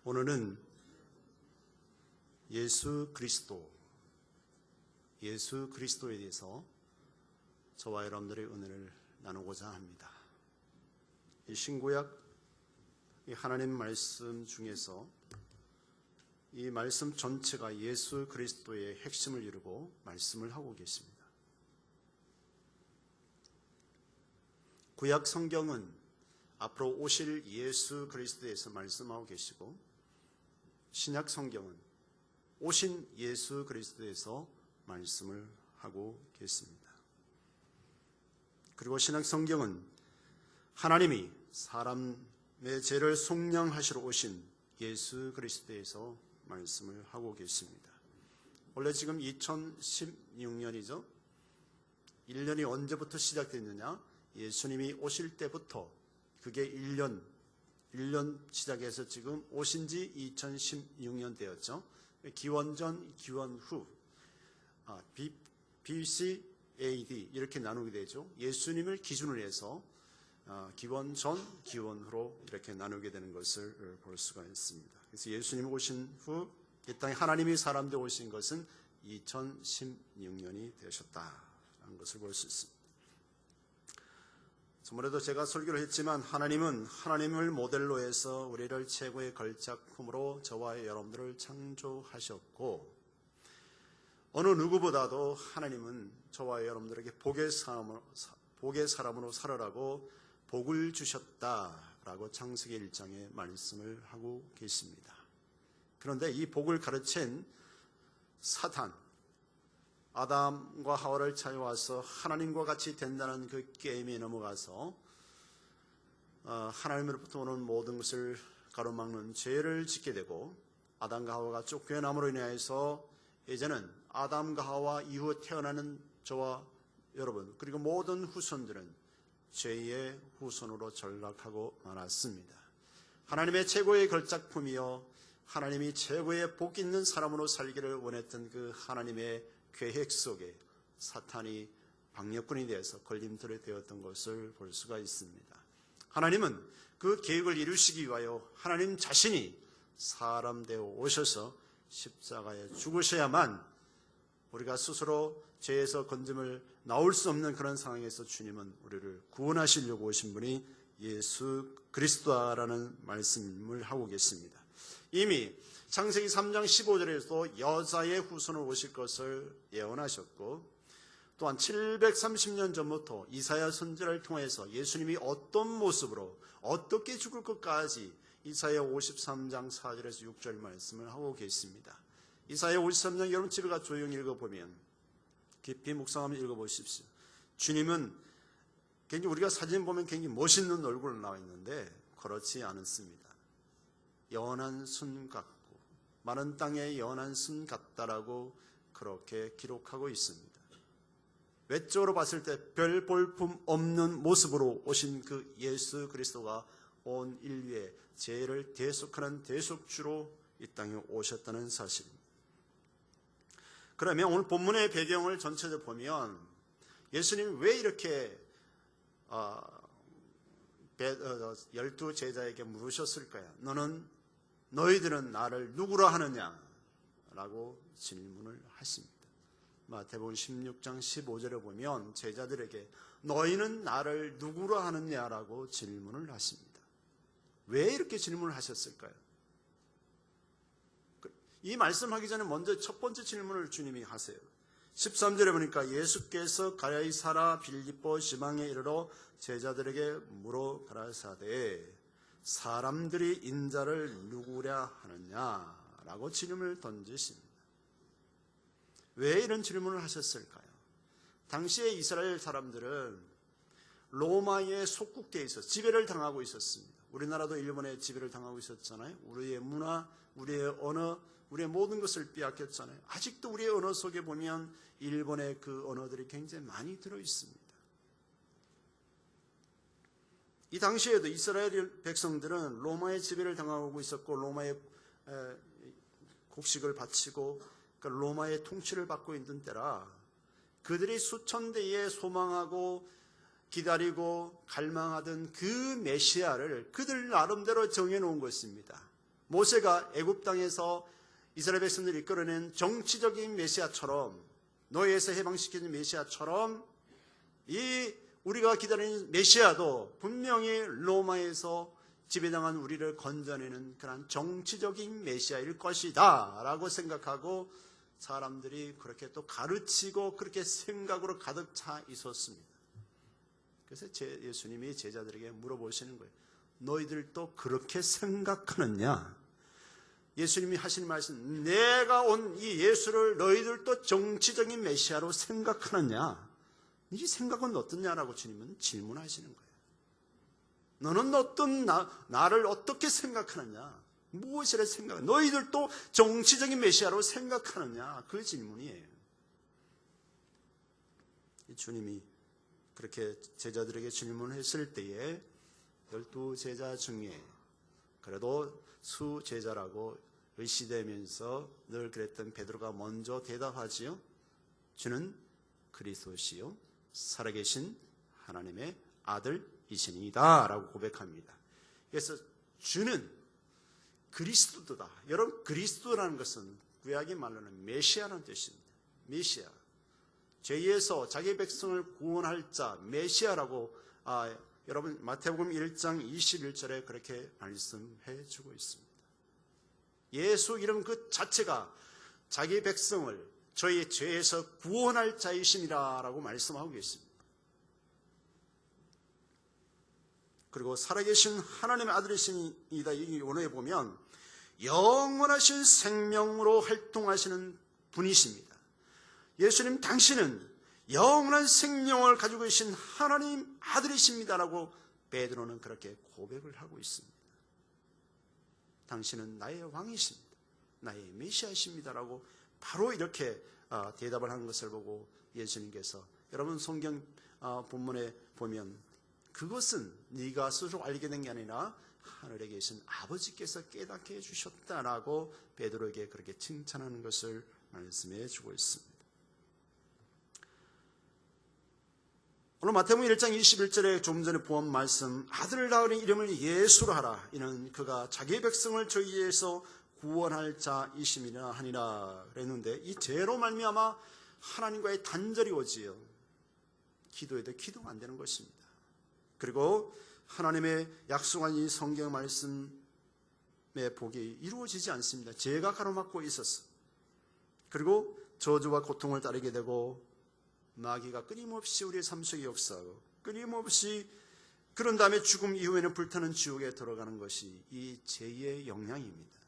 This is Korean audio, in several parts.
오늘은 예수 그리스도에 대해서 저와 여러분들의 은혜를 나누고자 합니다. 이 신구약 이 하나님 말씀 중에서 이 말씀 전체가 예수 그리스도의 핵심을 이루고 말씀을 하고 계십니다. 구약 성경은 앞으로 오실 예수 그리스도에서 말씀하고 계시고, 신약 성경은 오신 예수 그리스도에서 말씀을 하고 계십니다. 그리고 신약 성경은 하나님이 사람의 죄를 속량하시러 오신 예수 그리스도에서 말씀을 하고 계십니다. 원래 지금 2016년이죠. 1년이 언제부터 시작됐느냐? 예수님이 오실 때부터 그게 1년 시작해서 지금 오신 지 2016년 되었죠. 기원 전, 기원 후, BC, AD 이렇게 나누게 되죠. 예수님을 기준으로 해서 기원 전, 기원 후로 이렇게 나누게 되는 것을 볼 수가 있습니다. 그래서 예수님 오신 후 이 땅에 하나님이 사람 되어 오신 것은 2016년이 되셨다는 것을 볼 수 있습니다. 저번에도 제가 설교를 했지만 하나님은 하나님을 모델로 해서 우리를 최고의 걸작품으로 저와 여러분들을 창조하셨고, 어느 누구보다도 하나님은 저와 여러분들에게 복의 사람으로 살아라고 복을 주셨다라고 창세기 1장에 말씀을 하고 계십니다. 그런데 이 복을 가르친 사탄, 아담과 하와를 찾아와서 하나님과 같이 된다는 그 게임에 넘어가서 하나님으로부터 오는 모든 것을 가로막는 죄를 짓게 되고, 아담과 하와가 쫓겨남으로 인하여서 이제는 아담과 하와 이후 태어나는 저와 여러분 그리고 모든 후손들은 죄의 후손으로 전락하고 말았습니다. 하나님의 최고의 걸작품이요 하나님이 최고의 복 있는 사람으로 살기를 원했던 그 하나님의 계획 속에 사탄이 방역군이 되어서 걸림돌이 되었던 것을 볼 수가 있습니다. 하나님은 그 계획을 이루시기 위하여 하나님 자신이 사람 되어 오셔서 십자가에 죽으셔야만 우리가 스스로 죄에서 건짐을 나올 수 없는 그런 상황에서 주님은 우리를 구원하시려고 오신 분이 예수 그리스도라는 말씀을 하고 계십니다. 이미 창세기 3장 15절에도 여자의 후손으로 오실 것을 예언하셨고, 또한 730년 전부터 이사야 선지자를 통해서 예수님이 어떤 모습으로 어떻게 죽을 것까지 이사야 53장 4절에서 6절 말씀을 하고 계십니다. 이사야 53장 여러분 집에 가서 조용히 읽어보면, 깊이 묵상하면 읽어보십시오. 주님은 굉장히 우리가 사진 보면 굉장히 멋있는 얼굴로 나와 있는데 그렇지 않습니다. 연한 순 같고 마른 땅에 연한 순 같다라고 그렇게 기록하고 있습니다. 외적으로 봤을 때 별 볼품 없는 모습으로 오신 그 예수 그리스도가 온 인류의 죄를 대속하는 대속주로 이 땅에 오셨다는 사실입니다. 그러면 오늘 본문의 배경을 전체적으로 보면 예수님이 왜 이렇게 12 제자에게 물으셨을까요? 너희들은 나를 누구라 하느냐라고 질문을 하십니다. 마태복음 16장 15절에 보면 제자들에게 너희는 나를 누구라 하느냐라고 질문을 하십니다. 왜 이렇게 질문을 하셨을까요? 이 말씀하기 전에 먼저 첫 번째 질문을 주님이 하세요. 13절에 보니까 예수께서 가야사라 빌립보 지방에 이르러 제자들에게 물어 가라사대 사람들이 인자를 누구랴 하느냐라고 질문을 던지십니다. 왜 이런 질문을 하셨을까요? 당시에 이스라엘 사람들은 로마의 속국되어 있어서 지배를 당하고 있었습니다. 우리나라도 일본의 지배를 당하고 있었잖아요. 우리의 문화, 우리의 언어, 우리의 모든 것을 빼앗겼잖아요. 아직도 우리의 언어 속에 보면 일본의 그 언어들이 굉장히 많이 들어있습니다. 이 당시에도 이스라엘 백성들은 로마의 지배를 당하고 있었고 로마의 곡식을 바치고 로마의 통치를 받고 있는 때라 그들이 수천 대에 소망하고 기다리고 갈망하던 그 메시아를 그들 나름대로 정해놓은 것입니다. 모세가 애굽 땅에서 이스라엘 백성들을 이끌어낸 정치적인 메시아처럼, 노예에서 해방시키는 메시아처럼, 이 우리가 기다리는 메시아도 분명히 로마에서 지배당한 우리를 건져내는 그런 정치적인 메시아일 것이다 라고 생각하고 사람들이 그렇게 또 가르치고 그렇게 생각으로 가득 차 있었습니다. 그래서 예수님이 제자들에게 물어보시는 거예요. 너희들도 그렇게 생각하느냐? 예수님이 하시는 말씀, 내가 온 이 예수를 너희들도 정치적인 메시아로 생각하느냐? 이 생각은 어떠냐라고 주님은 질문하시는 거예요. 너는 나를 어떻게 생각하느냐? 무엇이라 생각하느냐? 너희들도 정치적인 메시아로 생각하느냐? 그 질문이에요. 주님이 그렇게 제자들에게 질문했을 때에 12 제자 중에 그래도 수제자라고 의시되면서 늘 그랬던 베드로가 먼저 대답하지요. 주는 그리스도시요 살아계신 하나님의 아들이시니이다 라고 고백합니다. 그래서 주는 그리스도다. 여러분, 그리스도라는 것은 구약의 말로는 메시아라는 뜻입니다. 메시아, 죄에서 자기 백성을 구원할 자, 메시아라고 여러분 마태복음 1장 21절에 그렇게 말씀해 주고 있습니다. 예수 이름 그 자체가 자기 백성을 저희의 죄에서 구원할 자이심이라 라고 말씀하고 계십니다. 그리고 살아계신 하나님의 아들이십니다. 이 원어에 보면 영원하신 생명으로 활동하시는 분이십니다. 예수님 당신은 영원한 생명을 가지고 계신 하나님 아들이십니다라고 베드로는 그렇게 고백을 하고 있습니다. 당신은 나의 왕이십니다. 나의 메시아이십니다라고 바로 이렇게 대답을 하는 것을 보고 예수님께서 여러분 성경 본문에 보면 그것은 네가 스스로 알게 된 게 아니라 하늘에 계신 아버지께서 깨닫게 해주셨다라고 베드로에게 그렇게 칭찬하는 것을 말씀해 주고 있습니다. 오늘 마태복음 1장 21절에 좀 전에 본 말씀, 아들을 낳으니 이름을 예수로 하라. 이는 그가 자기의 백성을 저희에서 구원할 자이심이라 하니라 그랬는데, 이 죄로 말미암아 하나님과의 단절이 오지요. 기도해도 기도가 안 되는 것입니다. 그리고 하나님의 약속한 이 성경 말씀의 복이 이루어지지 않습니다. 죄가 가로막고 있었어. 그리고 저주와 고통을 따르게 되고 마귀가 끊임없이 우리의 삶 속에 역사하고 끊임없이 그런 다음에 죽음 이후에는 불타는 지옥에 들어가는 것이 이 죄의 영향입니다.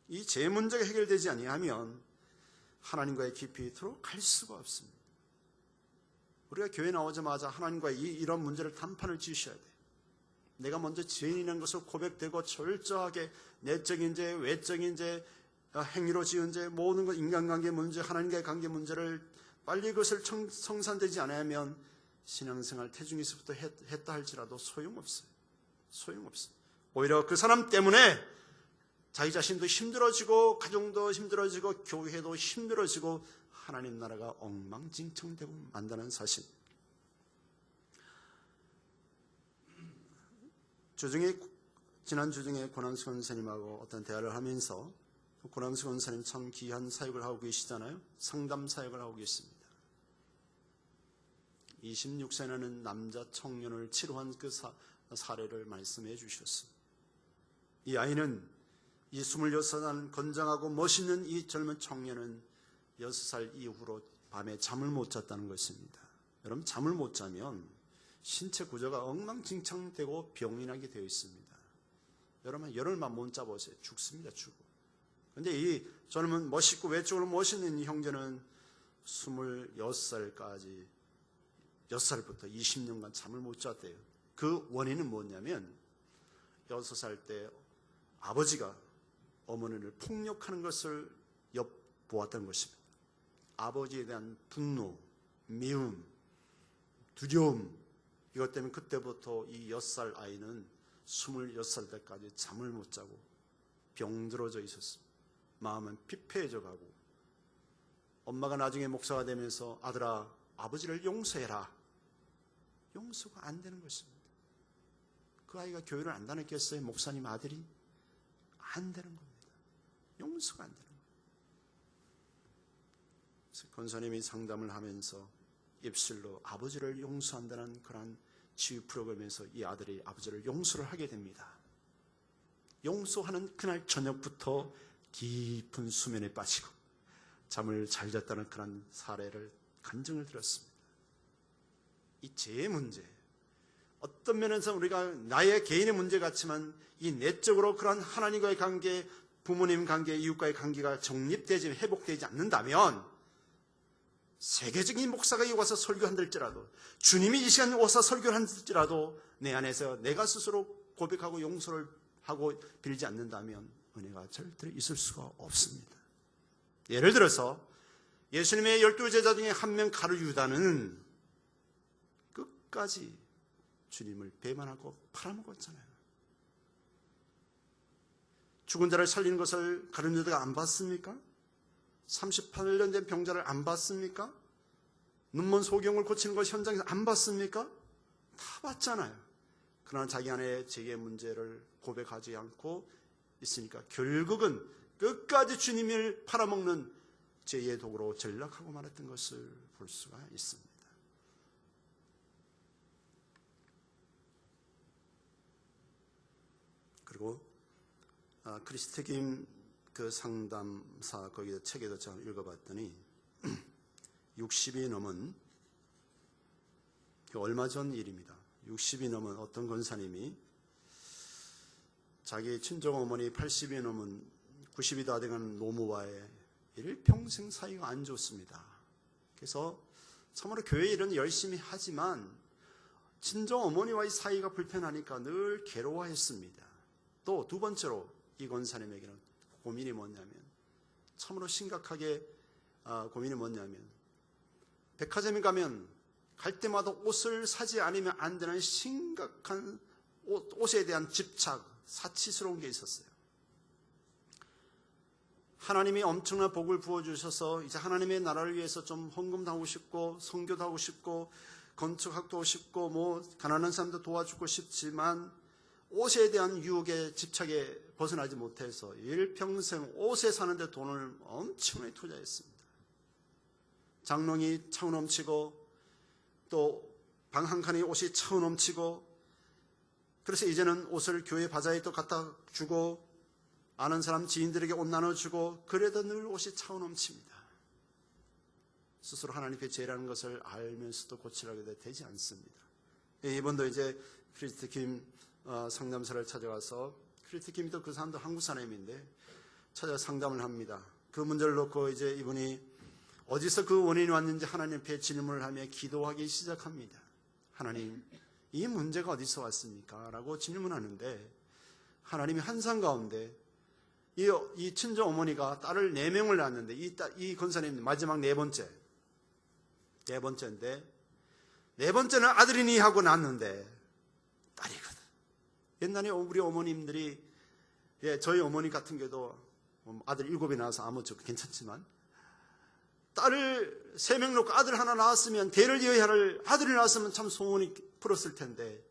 이 죄 문제가 해결되지 아니하면 하나님과의 깊이 들어갈 수가 없습니다. 우리가 교회 나오자마자 하나님과 이런 문제를 단판을 지으셔야 돼요. 내가 먼저 죄인이라는 것을 고백되고 철저하게 내적인 죄, 외적인 죄, 행위로 지은 죄, 모든 것, 인간관계 문제, 하나님과의 관계 문제를 빨리 그것을 성산되지 않으면 신앙생활 태중에서부터 했다 할지라도 소용없어요. 소용없어요. 오히려 그 사람 때문에 자기 자신도 힘들어지고 가정도 힘들어지고 교회도 힘들어지고 하나님 나라가 엉망진창되고 만다는 사실. 지난주 중에 고남수 권사님하고 어떤 대화를 하면서 고남수 권사님 참 귀한 사역을 하고 계시잖아요. 상담 사역을 하고 계십니다. 26세라는 남자 청년을 치료한 그 사례를 말씀해 주셨습니다. 이 아이는 이 26살 건장하고 멋있는 이 젊은 청년은 6살 이후로 밤에 잠을 못 잤다는 것입니다. 여러분, 잠을 못 자면 신체 구조가 엉망진창되고 병이 나게 되어 있습니다. 여러분, 열흘만 못 자보세요. 죽습니다. 죽어. 그런데 이 젊은 멋있고 외적으로 멋있는 이 형제는 26살까지 6살부터 20년간 잠을 못 잤대요. 그 원인은 뭐냐면 6살 때 아버지가 어머니를 폭력하는 것을 엿보았다는 것입니다. 아버지에 대한 분노, 미움, 두려움, 이것 때문에 그때부터 이 6살 아이는 26살 때까지 잠을 못 자고 병들어져 있었습니다. 마음은 피폐해져 가고, 엄마가 나중에 목사가 되면서 아들아, 아버지를 용서해라. 용서가 안 되는 것입니다. 그 아이가 교회를 안 다녔겠어요? 목사님 아들이? 안 되는 겁니다. 용서가 안 되는 거예요. 그래서 권사님이 상담을 하면서 입술로 아버지를 용서한다는 그런 치유 프로그램에서 이 아들이 아버지를 용서를 하게 됩니다. 용서하는 그날 저녁부터 깊은 수면에 빠지고 잠을 잘 잤다는 그런 사례를 간증을 들었습니다. 이 죄의 문제, 어떤 면에서 우리가 나의 개인의 문제 같지만 이 내적으로 그런 하나님과의 관계, 부모님 관계, 이웃과의 관계가 정립되지 회복되지 않는다면 세계적인 목사가 여기 와서 설교한들지라도 주님이 이 시간에 와서 설교를 한들지라도 내 안에서 내가 스스로 고백하고 용서를 하고 빌지 않는다면 은혜가 절대로 있을 수가 없습니다. 예를 들어서 예수님의 12제자 중에 한 명 가룟 유다는 끝까지 주님을 배반하고 팔아먹었잖아요. 죽은 자를 살리는 것을 가룟 유다가 안 봤습니까? 38년 된 병자를 안 봤습니까? 눈먼 소경을 고치는 걸 현장에서 안 봤습니까? 다 봤잖아요. 그러나 자기 안에 죄의 문제를 고백하지 않고 있으니까 결국은 끝까지 주님을 팔아먹는 죄의 도구로 전락하고 말았던 것을 볼 수가 있습니다. 그리고 크리스트 김 그 상담사 거기 책에도 제가 읽어봤더니 60이 넘은 얼마 전 일입니다. 60이 넘은 어떤 권사님이 자기 친정 어머니 80이 넘은 90이 다 돼가는 노모와의 일평생 사이가 안 좋습니다. 그래서 참으로 교회 일은 열심히 하지만 친정 어머니와의 사이가 불편하니까 늘 괴로워했습니다. 또 두 번째로 이 권사님에게는 고민이 뭐냐면 참으로 심각하게 고민이 뭐냐면 백화점에 가면 갈 때마다 옷을 사지 않으면 안 되는 심각한 옷에 대한 집착, 사치스러운 게 있었어요. 하나님이 엄청난 복을 부어주셔서 이제 하나님의 나라를 위해서 좀 헌금도 하고 싶고 선교도 하고 싶고 건축학도 하고 싶고 뭐 가난한 사람도 도와주고 싶지만 옷에 대한 유혹에 집착에 벗어나지 못해서 일평생 옷에 사는데 돈을 엄청나게 투자했습니다. 장롱이 차고 넘치고 또 방 한 칸에 옷이 차고 넘치고 그래서 이제는 옷을 교회 바자회에 또 갖다 주고 아는 사람 지인들에게 옷 나눠주고 그래도 늘 옷이 차고 넘칩니다. 스스로 하나님의 죄라는 것을 알면서도 고치려고 되지 않습니다. 이번도 이제 크리스트 김 상담사를 찾아가서 크리스트 김도 그 사람도 한국 사람인데 찾아 상담을 합니다. 그 문제를 놓고 이제 이분이 어디서 그 원인이 왔는지 하나님 앞에 질문을 하며 기도하기 시작합니다. 하나님, 이 문제가 어디서 왔습니까? 라고 질문하는데 하나님이 환상 가운데 이 친정 어머니가 딸을 4명을 낳았는데 이 권사님 마지막 네 번째인데 네 번째는 아들이니 하고 낳았는데 딸이거든. 옛날에 우리 어머님들이 저희 어머니 같은 경우도 아들 7이 낳아서 아무튼 괜찮지만 딸을 3명 놓고 아들 하나 낳았으면 대를 이어야 할 아들이 낳았으면 참 소원이 풀었을 텐데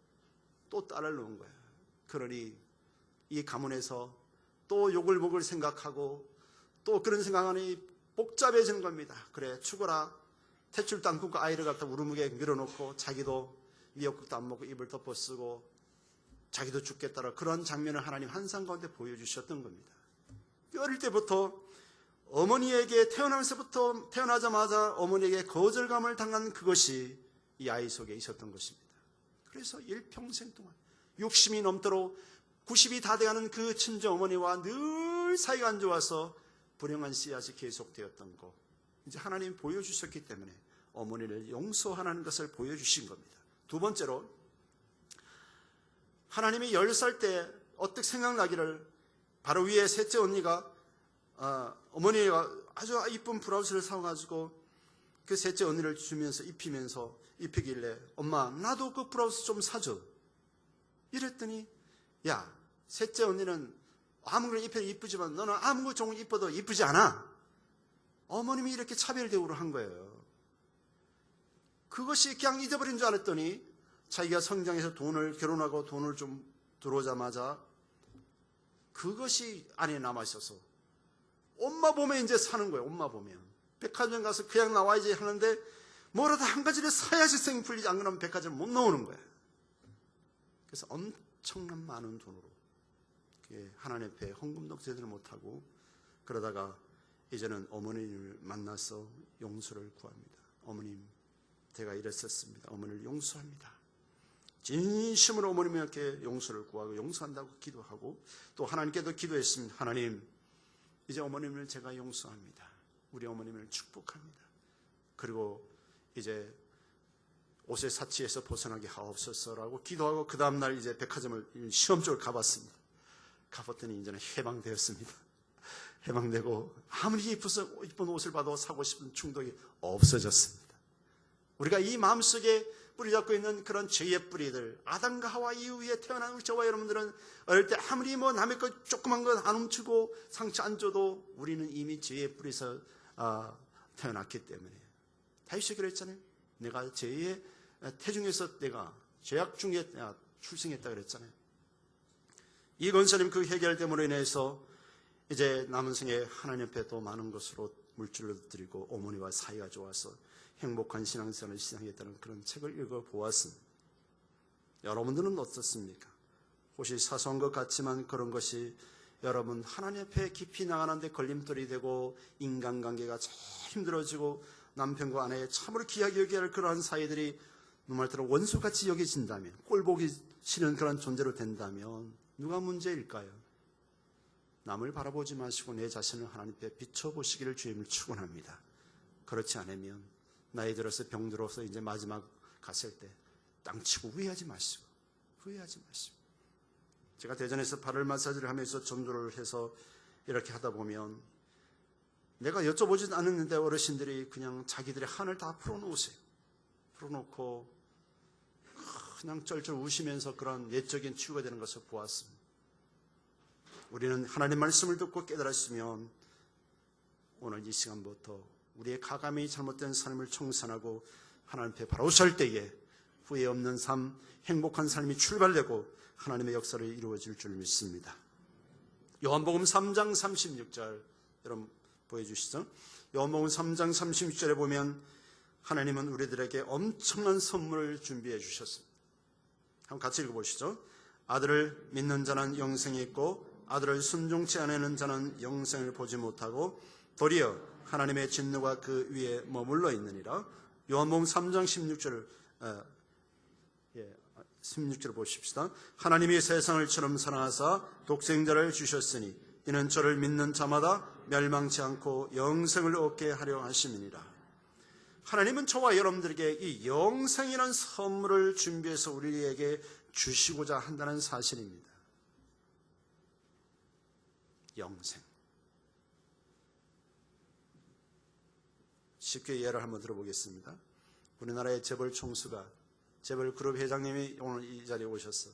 또 딸을 놓은 거야. 그러니 이 가문에서 또 욕을 먹을 생각하고 또 그런 생각하니 복잡해지는 겁니다. 그래 죽어라. 탯줄도 안 굽고 아이를 갖다 우르무게 밀어놓고 자기도 미역국도 안 먹고 입을 덮어 쓰고 자기도 죽겠다라 그런 장면을 하나님 환상 가운데 보여주셨던 겁니다. 어릴 때부터 어머니에게 태어나자마자 어머니에게 거절감을 당한 그것이 이 아이 속에 있었던 것입니다. 그래서 일평생 동안 60이 넘도록 90이 다 돼가는 그 친정 어머니와 늘 사이가 안 좋아서 불행한 씨앗이 계속되었던 것. 이제 하나님이 보여주셨기 때문에 어머니를 용서하는 것을 보여주신 겁니다. 두 번째로 하나님이 10살 때 어떻게 생각나기를 바로 위에 셋째 언니가 어머니가 아주 이쁜 브라우스를 사가지고 그 셋째 언니를 주면서 입히길래 엄마 나도 그 브라우스 좀 사줘 이랬더니 야 셋째 언니는 아무거나 입혀도 이쁘지만 너는 아무거 좀 입어도 이쁘지 않아. 어머님이 이렇게 차별 대우를 한 거예요. 그것이 그냥 잊어버린 줄 알았더니 자기가 성장해서 결혼하고 돈을 좀 들어오자마자 그것이 안에 남아있어서 옷만 보면 이제 사는 거예요. 옷만 보면. 백화점 가서 그냥 나와야지 하는데 뭐라도 한 가지를 사야지 생이 풀리지, 안 그러면 백화점 못 나오는 거예요. 그래서 엄청난 많은 돈으로 하나님 앞에 헌금도 제대로 못하고 그러다가 이제는 어머니를 만나서 용서를 구합니다. 어머님, 제가 이랬었습니다. 어머니를 용서합니다. 진심으로 어머님께 용서를 구하고 용서한다고 기도하고 또 하나님께도 기도했습니다. 하나님, 이제 어머님을 제가 용서합니다. 우리 어머님을 축복합니다. 그리고 이제 옷의 사치에서 벗어나게 하옵소서라고 기도하고 그 다음날 이제 백화점을 시험적으로 가봤습니다. 가봤더니 이제는 해방되었습니다. 해방되고 아무리 이쁜 옷을 봐도 사고 싶은 충동이 없어졌습니다. 우리가 이 마음속에 뿌리 잡고 있는 그런 죄의 뿌리들, 아담과 하와 이후에 태어난 우리 저와 여러분들은 어릴 때 아무리 뭐 남의 것 조그만 것 안 훔치고 상처 안 줘도 우리는 이미 죄의 뿌리에서 태어났기 때문에 다윗이 그랬잖아요. 내가 죄의 태중에서 내가 죄악 중에 출생했다 그랬잖아요. 이 권사님 그 해결됨으로 인해서 이제 남은 생에 하나님 앞에 또 많은 것으로 물질을 드리고 어머니와 사이가 좋아서 행복한 신앙생활을 시작했다는 그런 책을 읽어보았습니다. 여러분들은 어떻습니까? 혹시 사소한 것 같지만 그런 것이 여러분 하나님 앞에 깊이 나가는데 걸림돌이 되고 인간관계가 제일 힘들어지고 남편과 아내의 참으로 귀하게 여겨야 할 그러한 사이들이 말대로 원수같이 여겨진다면, 꼴보기 싫은 그런 존재로 된다면 누가 문제일까요? 남을 바라보지 마시고 내 자신을 하나님 앞에 비춰보시기를 주님을 축원합니다. 그렇지 않으면 나이 들어서 병들어서 이제 마지막 갔을 때 땅치고 후회하지 마시고 제가 대전에서 발을 마사지를 하면서 전도를 해서 이렇게 하다 보면 내가 여쭤보지도 않았는데 어르신들이 그냥 자기들의 한을 다 풀어놓으세요. 풀어놓고 그냥 쩔쩔 우시면서 그런 내적인 치유가 되는 것을 보았습니다. 우리는 하나님 말씀을 듣고 깨달았으면 오늘 이 시간부터 우리의 가감이 잘못된 삶을 청산하고 하나님 앞에 바로 설 때에 후회 없는 삶, 행복한 삶이 출발되고 하나님의 역사를 이루어질 줄 믿습니다. 요한복음 3장 36절 여러분 보여주시죠. 요한복음 3장 36절에 보면 하나님은 우리들에게 엄청난 선물을 준비해 주셨습니다. 한번 같이 읽어보시죠. 아들을 믿는 자는 영생이 있고 아들을 순종치 않는 자는 영생을 보지 못하고 도리어 하나님의 진노가 그 위에 머물러 있느니라. 요한복음 3장 16절을 보십시다. 하나님이 세상을 처럼 사랑하사 독생자를 주셨으니 이는 저를 믿는 자마다 멸망치 않고 영생을 얻게 하려 하심이니라. 하나님은 저와 여러분들에게 이 영생이라는 선물을 준비해서 우리에게 주시고자 한다는 사실입니다. 영생. 쉽게 예를 한번 들어보겠습니다. 우리나라의 재벌 총수가 재벌 그룹 회장님이 오늘 이 자리에 오셨어.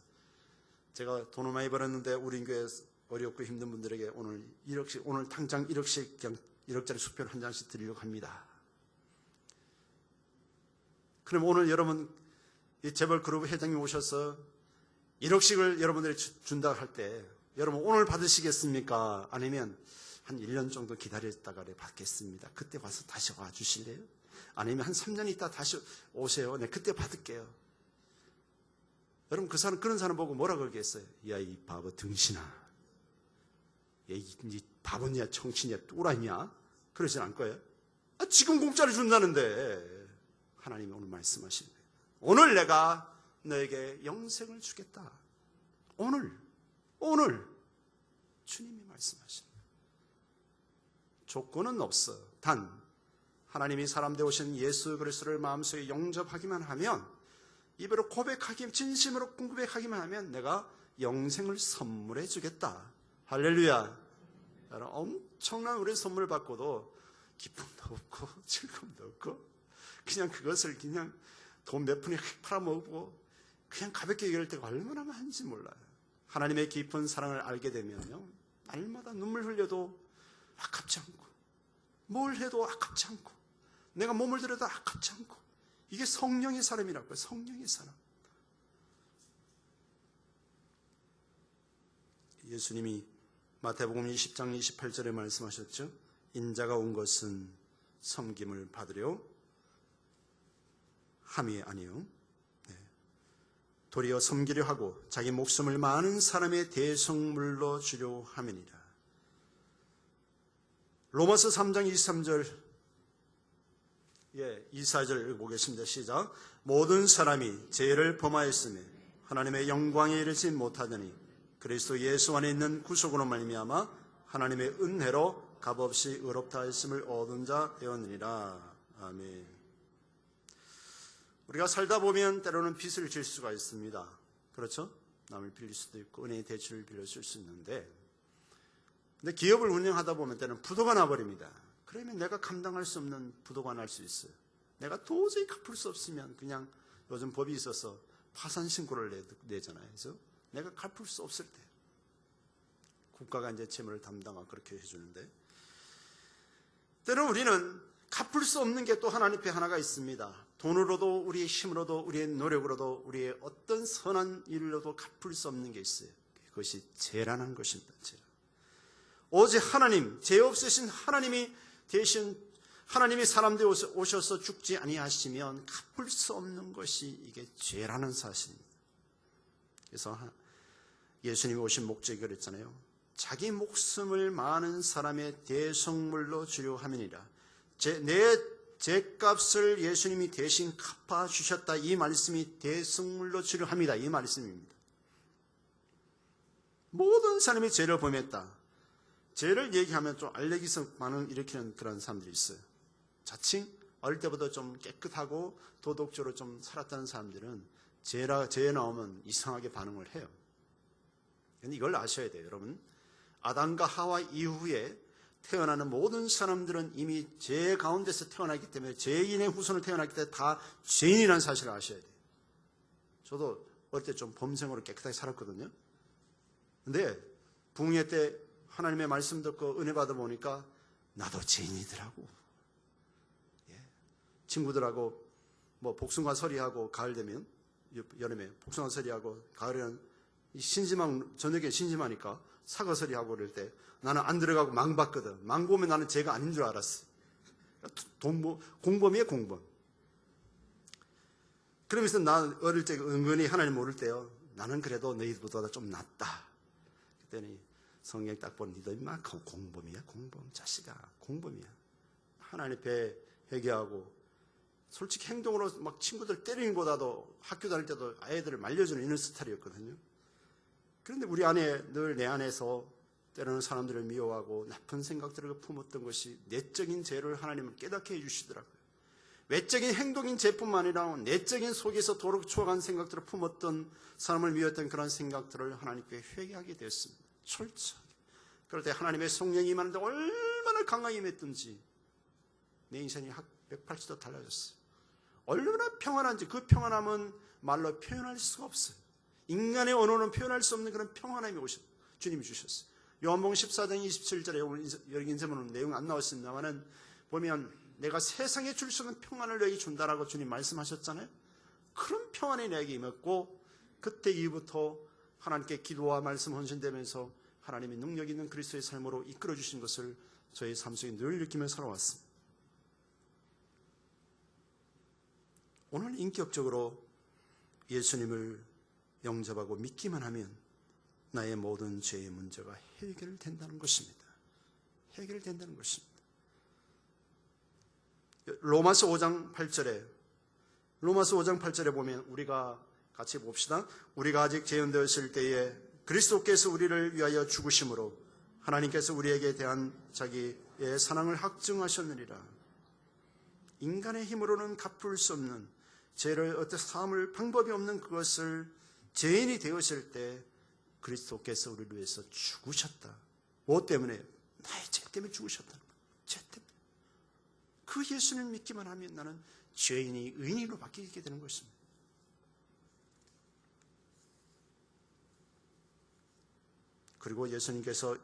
제가 돈을 많이 벌었는데 우리 교회 어렵고 힘든 분들에게 오늘 1억씩, 오늘 당장 1억씩 그냥 1억짜리 수표를 한 장씩 드리려고 합니다. 그럼 오늘 여러분 이 재벌 그룹 회장님이 오셔서 1억씩을 여러분들이 준다 할 때 여러분 오늘 받으시겠습니까? 아니면 한 1년 정도 기다렸다가 받겠습니다. 그때 와서 다시 와 주실래요? 아니면 한 3년 있다 다시 오세요. 네, 그때 받을게요. 여러분 그런 사람 보고 뭐라 그러겠어요? 야, 이 바보 등신아. 야, 이 바보냐 청치냐 또라이냐? 그러진 않을 거예요. 지금 공짜로 준다는데 하나님이 오늘 말씀하시는 거예요. 오늘 내가 너에게 영생을 주겠다. 오늘 주님이 말씀하시는 거예요. 조건은 없어. 단 하나님이 사람 되오신 예수 그리스도를 마음속에 영접하기만 하면, 입으로 고백하기만, 진심으로 고백하기만 하면 내가 영생을 선물해 주겠다. 할렐루야. 엄청난 우리 선물 받고도 기쁨도 없고 즐거움도 없고 그냥 그것을 그냥 돈 몇 푼에 팔아먹고 그냥 가볍게 얘기할 때가 얼마나 많은지 몰라요. 하나님의 깊은 사랑을 알게 되면요, 날마다 눈물 흘려도 아깝지 않고 뭘 해도 아깝지 않고 내가 몸을 들여도 아깝지 않고, 이게 성령의 사람이라고요. 성령의 사람. 예수님이 마태복음 20장 28절에 말씀하셨죠. 인자가 온 것은 섬김을 받으려 함이 아니요 도리어 섬기려 하고 자기 목숨을 많은 사람의 대성물로 주려 함이니라. 로마서 3장 23절 24절 보겠습니다. 시작. 모든 사람이 죄를 범하였으며 하나님의 영광에 이르지 못하더니 그리스도 예수 안에 있는 구속으로 말미암아 하나님의 은혜로 값없이 의롭다 하였음을 얻은 자 되었느니라. 아멘. 우리가 살다 보면 때로는 빚을 질 수가 있습니다. 그렇죠? 남을 빌릴 수도 있고 은행의 대출을 빌려줄 수 있는데, 근데 기업을 운영하다 보면 때는 부도가 나버립니다. 그러면 내가 감당할 수 없는 부도가 날 수 있어요. 내가 도저히 갚을 수 없으면 그냥 요즘 법이 있어서 파산 신고를 내잖아요. 그래서 내가 갚을 수 없을 때 국가가 이제 채무를 담당하고 그렇게 해주는데, 때로는 우리는 갚을 수 없는 게 또 하나님 앞에 하나가 있습니다. 돈으로도 우리의 힘으로도 우리의 노력으로도 우리의 어떤 선한 일로도 갚을 수 없는 게 있어요. 그것이 죄라는 것입니다. 죄. 오직 하나님, 죄 없으신 하나님이 대신 하나님이 사람들이 오셔서 죽지 아니하시면 갚을 수 없는 것이 이게 죄라는 사실입니다. 그래서 예수님이 오신 목적이 그랬잖아요. 자기 목숨을 많은 사람의 대성물로 주려 함이니라. 내 죄값을 예수님이 대신 갚아주셨다. 이 말씀이 대성물로 주려 합니다. 이 말씀입니다. 모든 사람이 죄를 범했다. 죄를 얘기하면 좀 알레기성 반응 일으키는 그런 사람들이 있어요. 자칭 어릴 때보다 좀 깨끗하고 도덕적으로 좀 살았다는 사람들은 죄에 나오면 이상하게 반응을 해요. 그런데 이걸 아셔야 돼요. 여러분, 아담과 하와 이후에 태어나는 모든 사람들은 이미 죄 가운데서 태어나기 때문에 죄인의 후손을 태어났기 때문에 다 죄인이라는 사실을 아셔야 돼요. 저도 어릴 때 좀 범생으로 깨끗하게 살았거든요. 근데 붕괴 때 하나님의 말씀 듣고 은혜 받아 보니까 나도 죄인이더라고. 친구들하고 뭐 복숭아 서리하고 가을 되면, 여름에 복숭아 서리하고 가을에는 저녁에 심심하니까 사과 서리하고 그럴 때 나는 안 들어가고 망 봤거든. 망 보면 나는 죄가 아닌 줄 알았어. 공범이에요, 공범. 그러면서 나 어릴 때 은근히 하나님 모를 때요. 나는 그래도 너희보다 좀 낫다. 그랬더니 성경 딱 보니 너희 막 공범이야, 공범. 자식아, 공범이야. 하나님 앞에 회개하고 솔직히 행동으로 막 친구들 때리는 것보다도 학교 다닐 때도 아이들을 말려주는 이런 스타일이었거든요. 그런데 우리 안에 늘 내 안에서 때로는 사람들을 미워하고 나쁜 생각들을 품었던 것이 내적인 죄를 하나님은 깨닫게 해주시더라고요. 외적인 행동인 죄뿐만 아니라 내적인 속에서 도록 추억한 생각들을 품었던 사람을 미워했던 그런 생각들을 하나님께 회개하게 되었습니다. 철저하게. 그럴 때 하나님의 성령이 임하는데 얼마나 강하게 임했든지 내 인생이 180도 달라졌어요. 얼마나 평안한지, 그 평안함은 말로 표현할 수가 없어요. 인간의 언어는 표현할 수 없는 그런 평안함이 주님이 주셨어요. 요한복음 14장 27절에 여기 인쇄문은 내용 안 나왔습니다만은 보면 내가 세상에 줄 수 없는 평안을 너에게 준다라고 주님 말씀하셨잖아요. 그런 평안이 내게 임했고 그때 이후부터 하나님께 기도와 말씀 헌신되면서 하나님의 능력 있는 그리스도의 삶으로 이끌어 주신 것을 저희 삶 속에 늘 느끼며 살아왔습니다. 오늘 인격적으로 예수님을 영접하고 믿기만 하면 나의 모든 죄의 문제가 해결된다는 것입니다. 해결된다는 것입니다. 로마서 5장 8절에 보면 우리가 같이 봅시다. 우리가 아직 죄인되었을 때에 그리스도께서 우리를 위하여 죽으심으로 하나님께서 우리에게 대한 자기의 사랑을 확증하셨느니라. 인간의 힘으로는 갚을 수 없는 죄를 어떻게 사함을 방법이 없는 그것을 죄인이 되었을 때 그리스도께서 우리를 위해서 죽으셨다. 무엇 때문에? 나의 죄 때문에 죽으셨다는 거예요. 죄 때문에. 그 예수님을 믿기만 하면 나는 죄인이 의인으로 바뀌게 되는 것입니다. 그리고 예수님께서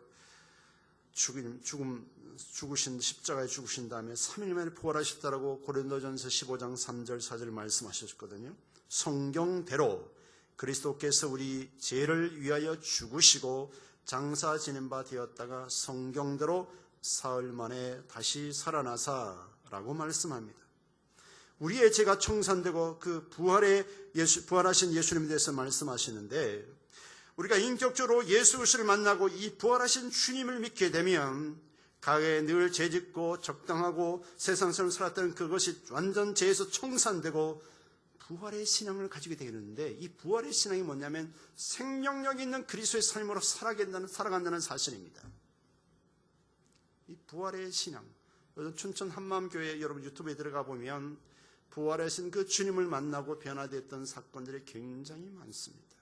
죽으신 십자가에 죽으신 다음에 3일 만에 부활하셨다라고 고린도전서 15장 3절 4절 말씀하셨거든요. 성경대로 그리스도께서 우리 죄를 위하여 죽으시고 장사 지낸 바 되었다가 성경대로 사흘 만에 다시 살아나사라고 말씀합니다. 우리의 죄가 청산되고 그 부활하신 예수님에 대해서 말씀하시는데, 우리가 인격적으로 예수 그리스도를 만나고 이 부활하신 주님을 믿게 되면 과거에 늘 죄짓고 적당하고 세상처럼 살았던 그것이 완전 죄에서 청산되고 부활의 신앙을 가지게 되는데, 이 부활의 신앙이 뭐냐면 생명력 있는 그리스도의 삶으로 살아간다는 사실입니다. 이 부활의 신앙, 요즘 춘천 한마음교회 여러분 유튜브에 들어가 보면 부활하신 그 주님을 만나고 변화되었던 사건들이 굉장히 많습니다.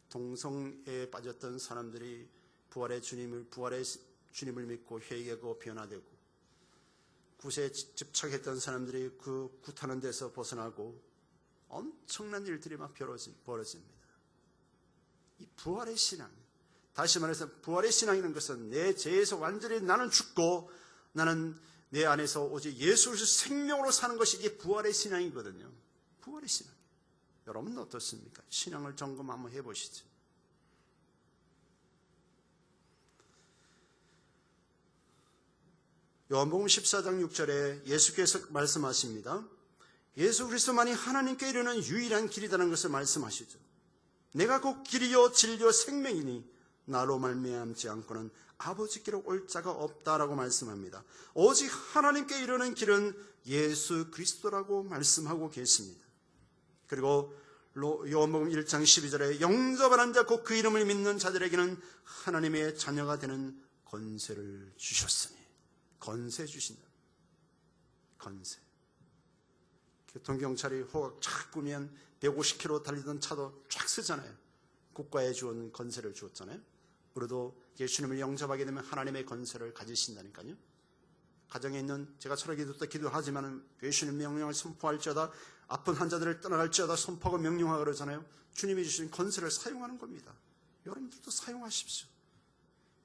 동성애에 빠졌던 사람들이 부활의 주님을 믿고 회개하고 변화되고, 굿에 집착했던 사람들이 그 굿하는 데서 벗어나고 엄청난 일들이 막 벌어집니다. 이 부활의 신앙, 다시 말해서 부활의 신앙이라는 것은 내 죄에서 완전히 나는 죽고 나는 내 안에서 오직 예수 그리스도 생명으로 사는 것이 이게 부활의 신앙이거든요. 부활의 신앙. 여러분은 어떻습니까? 신앙을 점검 한번 해보시죠. 요한복음 14장 6절에 예수께서 말씀하십니다. 예수 그리스도만이 하나님께 이르는 유일한 길이라는 것을 말씀하시죠. 내가 곧 길이요 진리요 생명이니 나로 말미암지 않고는 아버지께로 올 자가 없다라고 말씀합니다. 오직 하나님께 이르는 길은 예수 그리스도라고 말씀하고 계십니다. 그리고 요한복음 1장 12절에 영접하는 자 곧 그 이름을 믿는 자들에게는 하나님의 자녀가 되는 권세를 주셨으니, 권세 주신다. 권세. 교통경찰이 호각 쫙 꾸면 150km 달리던 차도 쫙 쓰잖아요. 국가에 주은 권세를 주었잖아요. 우리도 예수님을 영접하게 되면 하나님의 권세를 가지신다니까요. 가정에 있는, 제가 철학기도 때 기도하지만 예수님 명령을 선포할지어다, 아픈 환자들을 떠나갈지어다 선포하고 명령하고 그러잖아요. 주님이 주신 권세를 사용하는 겁니다. 여러분들도 사용하십시오.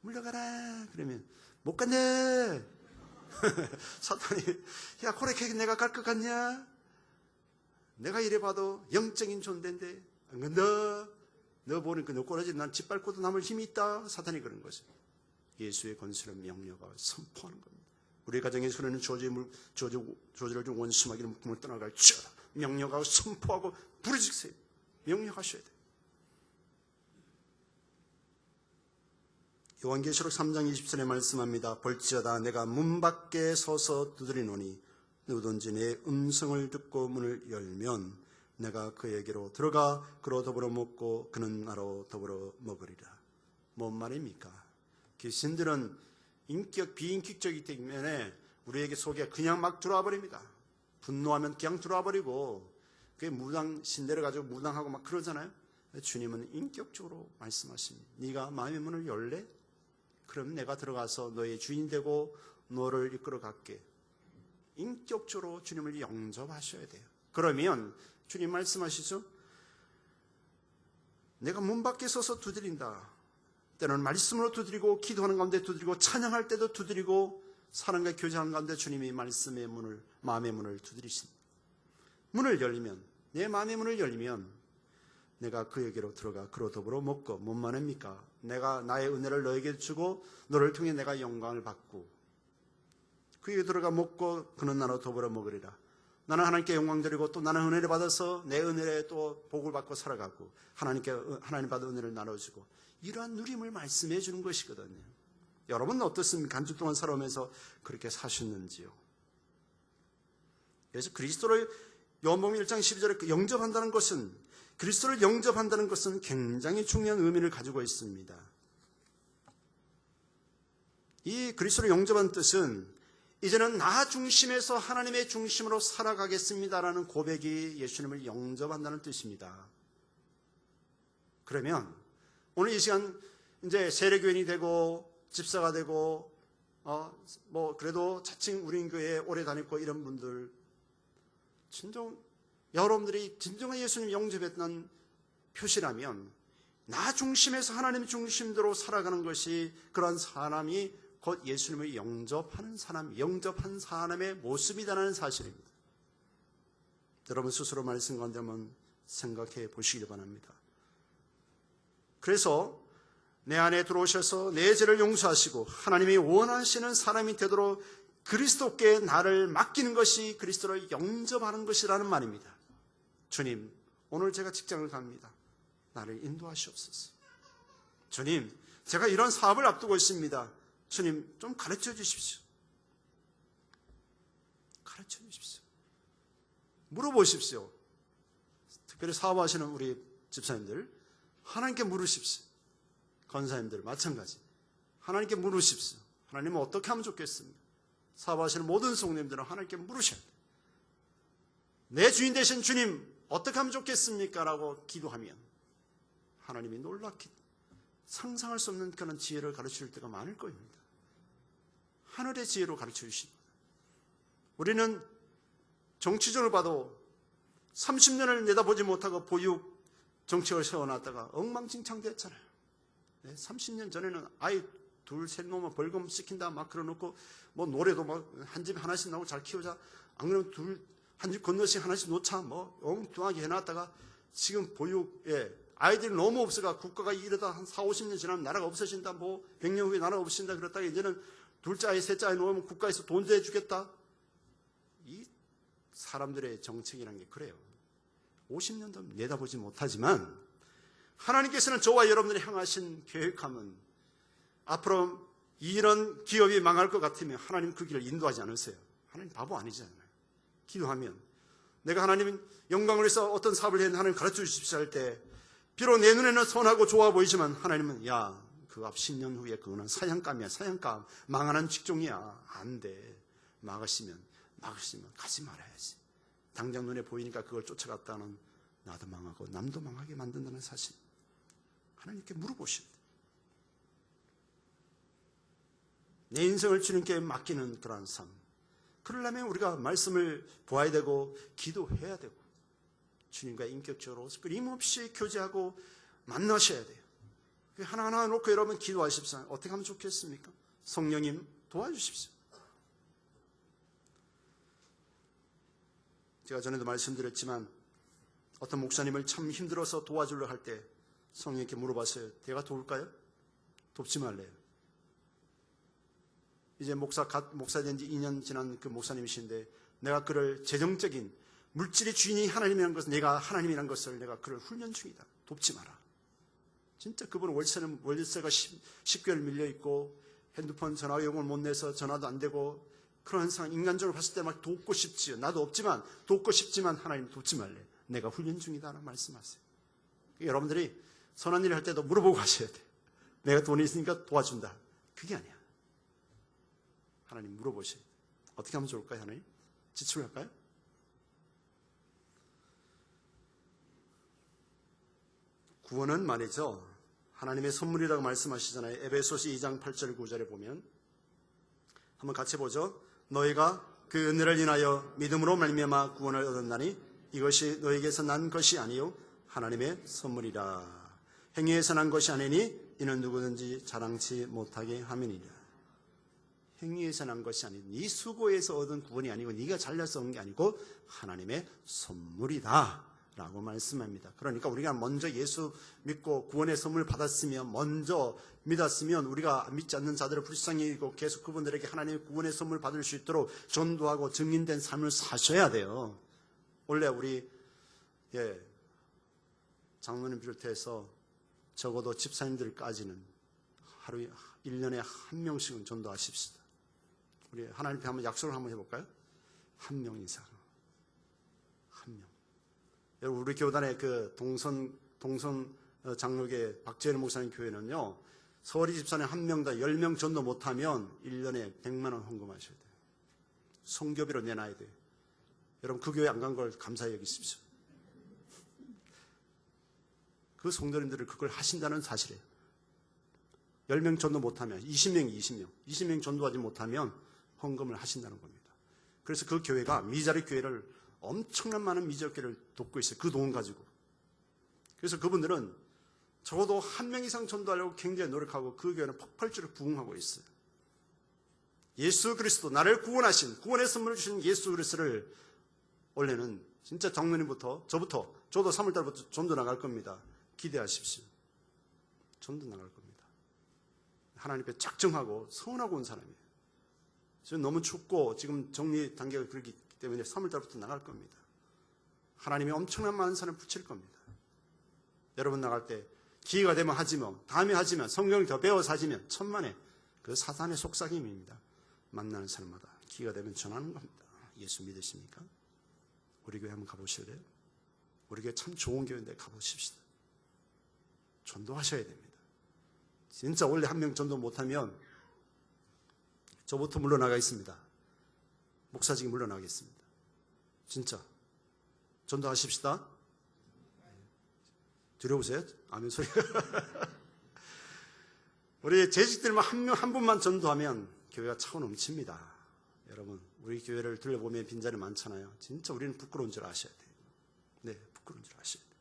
물러가라 그러면 못 간다. 사탄이 야 그렇게 내가 갈 것 같냐? 내가 이래봐도 영적인 존재인데 안 간다. 너 보니까 너 꼬라지 난 짓밟고도 남을 힘이 있다. 사탄이 그런 거죠. 예수의 권세를 명령하고 선포하는 겁니다. 우리 가정에서 그러는 저주를 좀 원수마귀를 묶음을 떠나갈지어다 명령하고 선포하고 부르짖으세요. 명령하셔야 돼요. 요한계시록 3장 20절에 말씀합니다. 볼지어다 내가 문 밖에 서서 두드리노니 누구든지 내 음성을 듣고 문을 열면 내가 그에게로 들어가 그로 더불어 먹고 그는 나로 더불어 먹으리라. 뭔 말입니까? 귀신들은 비인격적이기 때문에 우리에게 속에 그냥 막 들어와 버립니다. 분노하면 그냥 들어와 버리고 그게 신대를 가지고 무당하고 막 그러잖아요. 주님은 인격적으로 말씀하십니다. 네가 마음의 문을 열래? 그럼 내가 들어가서 너의 주인 되고 너를 이끌어 갈게. 인격적으로 주님을 영접하셔야 돼요. 그러면 주님 말씀하시죠. 내가 문 밖에 서서 두드린다. 때로는 말씀으로 두드리고 기도하는 가운데 두드리고 찬양할 때도 두드리고 사람과 교제하는 가운데 주님이 말씀의 문을, 마음의 문을 두드리십니다. 문을 열리면, 내 마음의 문을 열리면 내가 그에게로 들어가 그로 더불어 먹고, 뭔 말입니까? 내가 나의 은혜를 너에게 주고 너를 통해 내가 영광을 받고 그에게 들어가 먹고 그는 나로 더불어 먹으리라. 나는 하나님께 영광 드리고 또 나는 은혜를 받아서 내 은혜에 또 복을 받고 살아가고 하나님 받은 은혜를 나눠주고, 이러한 누림을 말씀해 주는 것이거든요. 여러분은 어떻습니까? 한 주 동안 살아오면서 그렇게 사셨는지요? 그래서 그리스도를 요한복음 1장 12절에 영접한다는 것은, 그리스도를 영접한다는 것은 굉장히 중요한 의미를 가지고 있습니다. 이 그리스도를 영접한 뜻은 이제는 나 중심에서 하나님의 중심으로 살아가겠습니다라는 고백이 예수님을 영접한다는 뜻입니다. 그러면 오늘 이 시간 이제 세례교인이 되고 집사가 되고 그래도 자칭 우리 교회에 오래 다녔고 이런 분들, 여러분들이 진정한 예수님 영접했던 표시라면 나 중심에서 하나님 중심대로 살아가는 것이, 그런 사람이 곧 예수님을 영접하는 사람, 영접한 사람의 모습이라는 사실입니다. 여러분 스스로 말씀 가운데 한번 생각해 보시길 바랍니다. 그래서 내 안에 들어오셔서 내 죄를 용서하시고 하나님이 원하시는 사람이 되도록 그리스도께 나를 맡기는 것이 그리스도를 영접하는 것이라는 말입니다. 주님, 오늘 제가 직장을 갑니다. 나를 인도하시옵소서. 주님, 제가 이런 사업을 앞두고 있습니다. 주님, 좀 가르쳐 주십시오. 가르쳐 주십시오. 물어보십시오. 특별히 사업하시는 우리 집사님들, 하나님께 물으십시오. 권사님들 마찬가지. 하나님께 물으십시오. 하나님은 어떻게 하면 좋겠습니까? 사업하시는 모든 성도님들은 하나님께 물으셔야 돼요. 내 주인 되신 주님, 어떻게 하면 좋겠습니까? 라고 기도하면 하나님이 놀랍게 상상할 수 없는 그런 지혜를 가르칠 때가 많을 겁니다. 하늘의 지혜로 가르쳐 주십니다. 우리는 정치적으로 봐도 30년을 내다보지 못하고 보육 정책을 세워놨다가 엉망진창됐잖아요. 30년 전에는 아이 둘, 셋 놓으면 벌금 시킨다 막 그러놓고 뭐 노래도 막 한 집에 하나씩 나오고 잘 키우자. 안 그러면 한 집 건너씩 하나씩 놓자 뭐 엉뚱하게 해놨다가 지금 보육에 아이들이 너무 없어가 국가가 이러다 한 4, 50년 지나면 나라가 없어진다 뭐 100년 후에 나라가 없어진다 그랬다가 이제는 둘째 아이, 셋째 아이 놓으면 국가에서 돈 대주겠다. 이 사람들의 정책이라는 게 그래요. 50년도 내다보지 못하지만 하나님께서는 저와 여러분들이 향하신 계획함은 앞으로 이런 기업이 망할 것 같으면 하나님 그 길을 인도하지 않으세요. 하나님 바보 아니잖아요. 기도하면 내가 하나님 영광을 위해서 어떤 사업을 했는데 하나님 가르쳐 주십시오 할 때 비록 내 눈에는 선하고 좋아 보이지만 하나님은 야, 그 앞 10년 후에 그거는 사냥감이야. 사냥감. 망하는 직종이야. 안 돼. 막으시면 가지 말아야지. 당장 눈에 보이니까 그걸 쫓아갔다는 나도 망하고 남도 망하게 만든다는 사실. 하나님께 물어보셔야 돼요. 내 인생을 주님께 맡기는 그러한 삶. 그러려면 우리가 말씀을 보아야 되고 기도해야 되고 주님과 인격적으로 끊임없이 교제하고 만나셔야 돼요. 하나하나 놓고 여러분 기도하십시오. 어떻게 하면 좋겠습니까? 성령님 도와주십시오. 제가 전에도 말씀드렸지만 어떤 목사님을 참 힘들어서 도와주려 할 때 성령님께 물어봤어요. 내가 도울까요? 돕지 말래요. 이제 목사 된 지 2년 지난 그 목사님이신데 내가 그를 재정적인 물질의 주인이 하나님이라는 것을 내가 하나님이라는 것을 내가 그를 훈련 중이다. 돕지 마라. 진짜 그분은 월세가 10개월 밀려있고 핸드폰 전화 요금을 못 내서 전화도 안 되고 그런 상황 인간적으로 봤을 때 막 돕고 싶지요. 나도 없지만 돕고 싶지만 하나님 돕지 말래. 내가 훈련 중이다라고 말씀하세요. 여러분들이 선한 일을 할 때도 물어보고 하셔야 돼. 내가 돈이 있으니까 도와준다. 그게 아니야. 하나님 물어보셔야 돼. 어떻게 하면 좋을까요? 하나님? 지출할까요? 구원은 말이죠. 하나님의 선물이라고 말씀하시잖아요. 에베소서 2장 8절 9절에 보면 한번 같이 보죠. 너희가 그 은혜를 인하여 믿음으로 말미암아 구원을 얻었나니 이것이 너희에게서 난 것이 아니요 하나님의 선물이라. 행위에서 난 것이 아니니 이는 누구든지 자랑치 못하게 함이니라. 행위에서 난 것이 아니니 네 수고에서 얻은 구원이 아니고 네가 잘려서 얻은 게 아니고 하나님의 선물이다 라고 말씀합니다. 그러니까 우리가 먼저 예수 믿고 구원의 선물 받았으면 먼저 믿었으면 우리가 믿지 않는 자들을 불쌍히 여기고 계속 그분들에게 하나님의 구원의 선물 받을 수 있도록 전도하고 증인된 삶을 사셔야 돼요. 원래 우리 장로님 비롯해서 적어도 집사님들까지는 하루에 1년에 한 명씩은 전도하십시다. 우리 하나님 앞에 한번 약속을 한번 해볼까요? 한 명 이상. 한 명. 여러분 우리 교단의 그 동선 장로계 박재현 목사님 교회는요. 서울이 집사님 한 명당 10명 전도 못하면 1년에 100만 원 헌금하셔야 돼요. 성교비로 내놔야 돼요. 여러분 그 교회 안 간 걸 감사히 여기십시오. 그 성도님들을 그걸 하신다는 사실이에요. 10명 전도 못하면 20명 전도하지 못하면 헌금을 하신다는 겁니다. 그래서 그 교회가 미자리 교회를 엄청난 많은 미자리 교회를 돕고 있어요. 그 돈 가지고. 그래서 그분들은 적어도 한 명 이상 전도하려고 굉장히 노력하고 그 교회는 폭발적으로 부흥하고 있어요. 예수 그리스도 나를 구원하신 구원의 선물을 주신 예수 그리스도를 원래는 진짜 장로님부터 저도 3월달부터 전도 나갈 겁니다. 기대하십시오. 전도 나갈 겁니다. 하나님 앞에 작정하고 서운하고 온 사람이에요. 지금 너무 춥고 지금 정리 단계가 그렇기 때문에 3월달부터 나갈 겁니다. 하나님이 엄청난 많은 사람을 붙일 겁니다. 여러분 나갈 때 기회가 되면 하지만, 다음에 하지만, 성경을 더 배워서 하지면 천만에 그 사탄의 속삭임입니다. 만나는 사람마다 기회가 되면 전하는 겁니다. 예수 믿으십니까? 우리 교회 한번 가보실래요? 우리 교회 참 좋은 교회인데 가보십시다. 전도하셔야 됩니다. 진짜 원래 한 명 전도 못하면 저부터 물러나가겠습니다. 목사직이 물러나겠습니다. 진짜 전도하십시다. 두려우세요? 아멘 소리. 우리 재직들만 한 분만 전도하면 교회가 차고 넘칩니다. 여러분, 우리 교회를 둘러보면 빈자리 많잖아요. 진짜 우리는 부끄러운 줄 아셔야 돼요. 네, 부끄러운 줄 아셔야 돼요.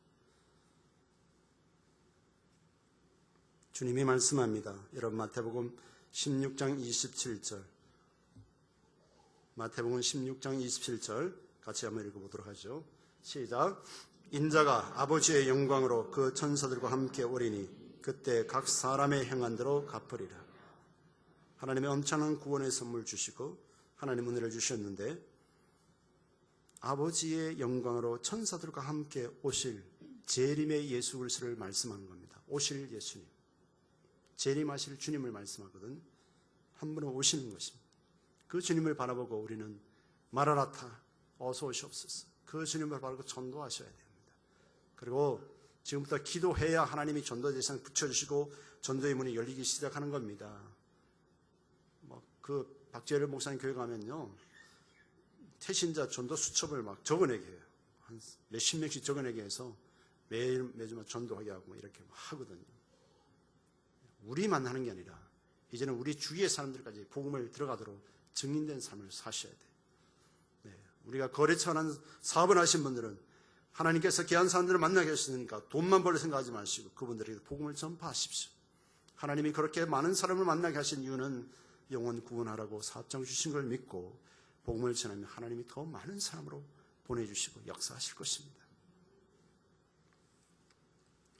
주님이 말씀합니다. 여러분, 마태복음 16장 27절. 마태복음 16장 27절 같이 한번 읽어보도록 하죠. 시작. 인자가 아버지의 영광으로 그 천사들과 함께 오리니 그때 각 사람의 행한 대로 갚으리라. 하나님의 엄청난 구원의 선물 주시고 하나님 은혜를 주셨는데 아버지의 영광으로 천사들과 함께 오실 재림의 예수 그리스도를 말씀하는 겁니다. 오실 예수님, 재림하실 주님을 말씀하거든. 한 분은 오시는 것입니다. 그 주님을 바라보고 우리는 마라나타 어서 오시옵소서. 그 주님을 바라보고 전도하셔야 됩니다. 그리고 지금부터 기도해야 하나님이 전도 대상 붙여주시고 전도의 문이 열리기 시작하는 겁니다. 그 박재열 목사님 교회 가면요, 태신자 전도 수첩을 막 적어내게 해요. 한 몇십 명씩 적어내게 해서 매주 전도하게 하고 이렇게 하거든요. 우리만 하는 게 아니라 이제는 우리 주위의 사람들까지 복음을 들어가도록 증인된 삶을 사셔야 돼요. 네, 우리가 거래처 하는 사업을 하신 분들은 하나님께서 귀한 사람들을 만나게 하시니까 돈만 벌 생각하지 마시고 그분들에게 복음을 전파하십시오. 하나님이 그렇게 많은 사람을 만나게 하신 이유는 영혼 구원하라고 사업장 주신 걸 믿고 복음을 전하면 하나님이 더 많은 사람으로 보내주시고 역사하실 것입니다.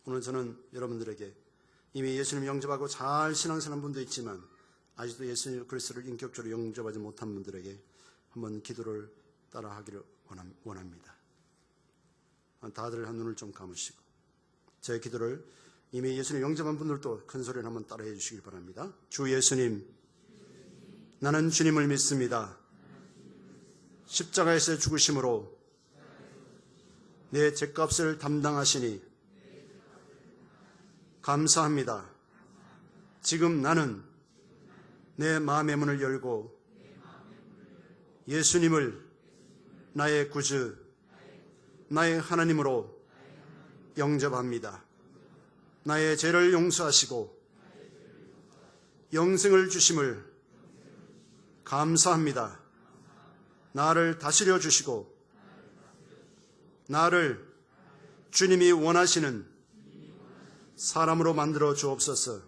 오늘 저는 여러분들에게 이미 예수님 영접하고 잘 신앙생활한 분도 있지만 아직도 예수 그리스도를 인격적으로 영접하지 못한 분들에게 한번 기도를 따라하기를 원합니다. 다들 한 눈을 좀 감으시고 제 기도를 이미 예수님 영접한 분들도 큰 소리를 한번 따라해 주시길 바랍니다. 주 예수님, 나는 주님을 믿습니다. 십자가에서 죽으심으로 내 죄값을 담당하시니 감사합니다. 지금 나는 내 마음의 문을 열고 예수님을 나의 구주, 나의 하나님으로 영접합니다. 나의 죄를 용서하시고 영생을 주심을 감사합니다. 나를 다스려 주시고 나를 주님이 원하시는 사람으로 만들어 주옵소서.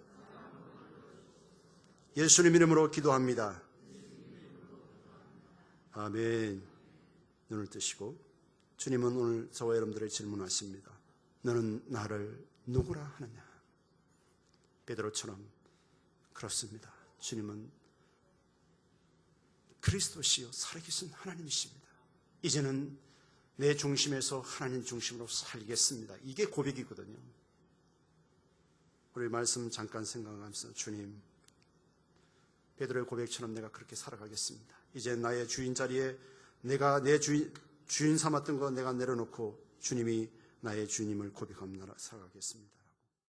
예수님 이름으로 기도합니다. 아멘. 눈을 뜨시고 주님은 오늘 저와 여러분들의 질문하십니다. 너는 나를 누구라 하느냐? 베드로처럼 그렇습니다. 주님은 그리스도시요 살아계신 하나님이십니다. 이제는 내 중심에서 하나님 중심으로 살겠습니다. 이게 고백이거든요. 우리 말씀 잠깐 생각하면서 주님, 베드로의 고백처럼 내가 그렇게 살아가겠습니다. 이제 나의 주인 자리에 내가 내 주인 삼았던 거 내가 내려놓고 주님이 나의 주님을 고백하며 살아가겠습니다.